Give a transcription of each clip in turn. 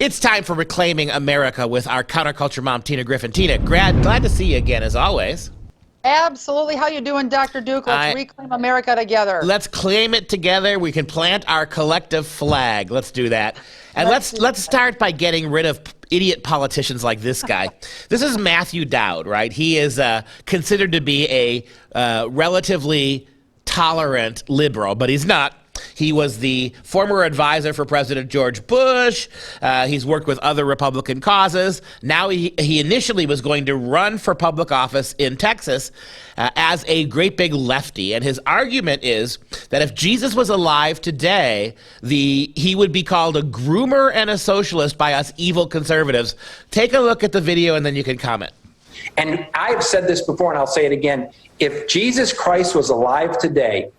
It's time for Reclaiming America with our counterculture mom, Tina Griffin. Tina, glad to see you again, as always. Absolutely. How you doing, Dr. Duke? Let's reclaim America together. Let's claim it together. We can plant our collective flag. Let's do that. And let's start by getting rid of idiot politicians like this guy. This is Matthew Dowd, right? He is considered to be a relatively tolerant liberal, but he's not. He was the former advisor for President George Bush. He's worked with other Republican causes. Now he initially was going to run for public office in Texas as a great big lefty. And his argument is that if Jesus was alive today, he would be called a groomer and a socialist by us evil conservatives. Take a look at the video and then you can comment. And I've said this before and I'll say it again. If Jesus Christ was alive today,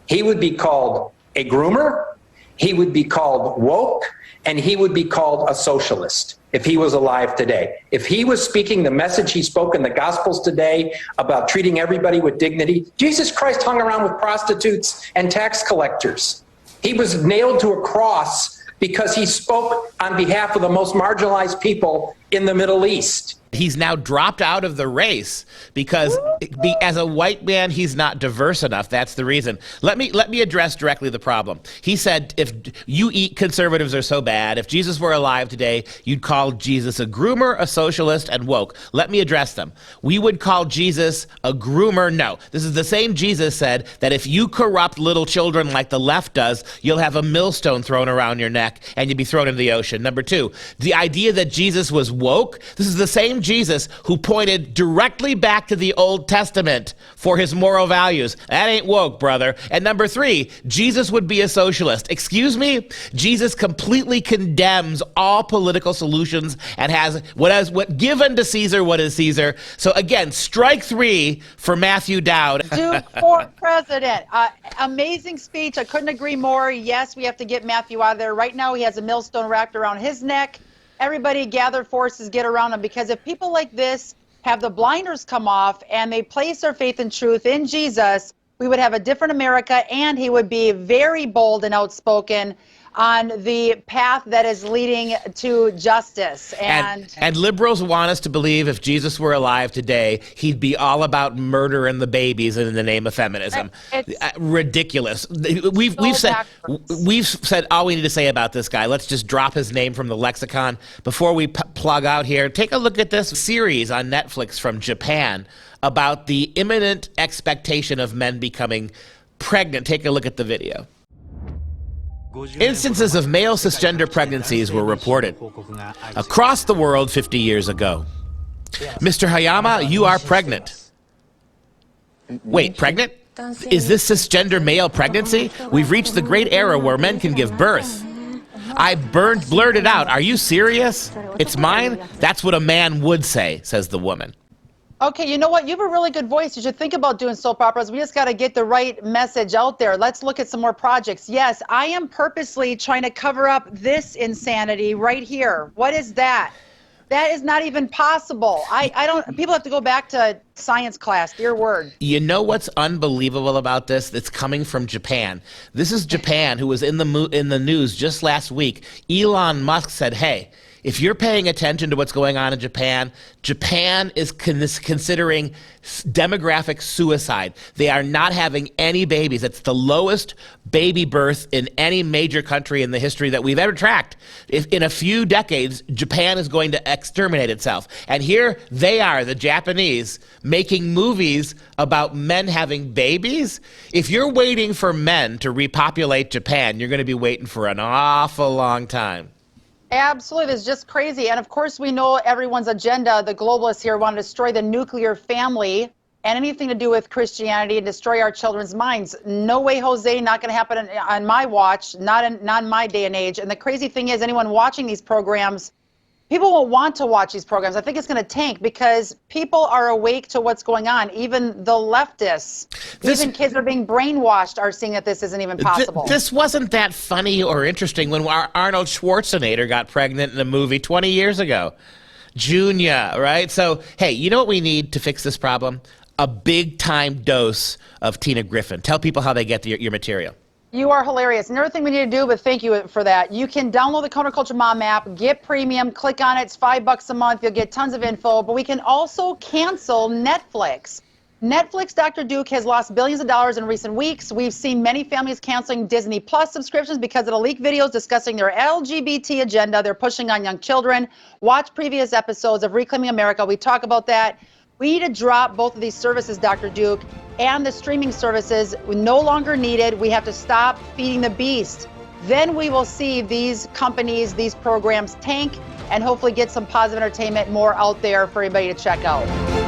he would be called a groomer, he would be called woke, and he would be called a socialist if he was alive today. If he was speaking the message he spoke in the Gospels today about treating everybody with dignity, Jesus Christ hung around with prostitutes and tax collectors. He was nailed to a cross because he spoke on behalf of the most marginalized people in the Middle East. He's now dropped out of the race because as a white man, he's not diverse enough. That's the reason. Let me address directly the problem. He said, if you eat conservatives are so bad, if Jesus were alive today, you'd call Jesus a groomer, a socialist, and woke. Let me address them. We would call Jesus a groomer. No, this is the same Jesus said that if you corrupt little children like the left does, you'll have a millstone thrown around your neck and you'd be thrown into the ocean. Number two, the idea that Jesus was woke, this is the same Jesus who pointed directly back to the Old Testament for his moral values. That ain't woke, brother. And number three, Jesus would be a socialist. Excuse me? Jesus completely condemns all political solutions and has what given to Caesar what is Caesar. So again, strike three for Matthew Dowd. Duke for president. Amazing speech. I couldn't agree more. Yes, we have to get Matthew out of there. Right now he has a millstone wrapped around his neck. Everybody gather forces, get around him, because if people like this have the blinders come off and they place their faith and truth in Jesus, we would have a different America, and he would be very bold and outspoken on the path that is leading to justice. And liberals want us to believe if Jesus were alive today, he'd be all about murdering the babies in the name of feminism. Ridiculous. We've said all we need to say about this guy. Let's just drop his name from the lexicon. Before we plug out here, take a look at this series on Netflix from Japan about the imminent expectation of men becoming pregnant. Take a look at the video. Instances of male cisgender pregnancies were reported across the world 50 years ago. Mr. Hayama, you are pregnant. Wait, pregnant? Is this cisgender male pregnancy? We've reached the great era where men can give birth. I blurted out, are you serious? It's mine? That's what a man would say, says the woman. Okay, you know what? You have a really good voice. You should think about doing soap operas. We just got to get the right message out there. Let's look at some more projects. Yes, I am purposely trying to cover up this insanity right here. What is that? That is not even possible. I don't, people have to go back to science class, dear word. You know what's unbelievable about this? It's coming from Japan. This is Japan, who was in the news just last week. Elon Musk said, hey, if you're paying attention to what's going on in Japan, Japan is considering demographic suicide. They are not having any babies. It's the lowest baby birth in any major country in the history that we've ever tracked. In a few decades, Japan is going to exterminate itself. And here they are, the Japanese, making movies about men having babies. If you're waiting for men to repopulate Japan, you're going to be waiting for an awful long time. Absolutely. It's just crazy. And of course, we know everyone's agenda. The globalists here want to destroy the nuclear family and anything to do with Christianity and destroy our children's minds. No way, Jose, not going to happen on my watch, not in my day and age. And the crazy thing is, anyone watching these programs, people won't want to watch these programs. I think it's going to tank because people are awake to what's going on. Even the leftists, even kids are being brainwashed, are seeing that this isn't even possible. This wasn't that funny or interesting when Arnold Schwarzenegger got pregnant in a movie 20 years ago. Junior, right? So, hey, you know what we need to fix this problem? A big-time dose of Tina Griffin. Tell people how they get your material. You are hilarious. Another thing we need to do, but thank you for that. You can download the Counterculture Mom app, get premium, click on it. It's $5 a month. You'll get tons of info. But we can also cancel Netflix. Netflix, Dr. Duke, has lost billions of dollars in recent weeks. We've seen many families canceling Disney Plus subscriptions because of the leaked videos discussing their LGBT agenda they're pushing on young children. Watch previous episodes of Reclaiming America. We talk about that. We need to drop both of these services, Dr. Duke, and the streaming services no longer needed. We have to stop feeding the beast. Then we will see these companies, these programs tank, and hopefully get some positive entertainment more out there for everybody to check out.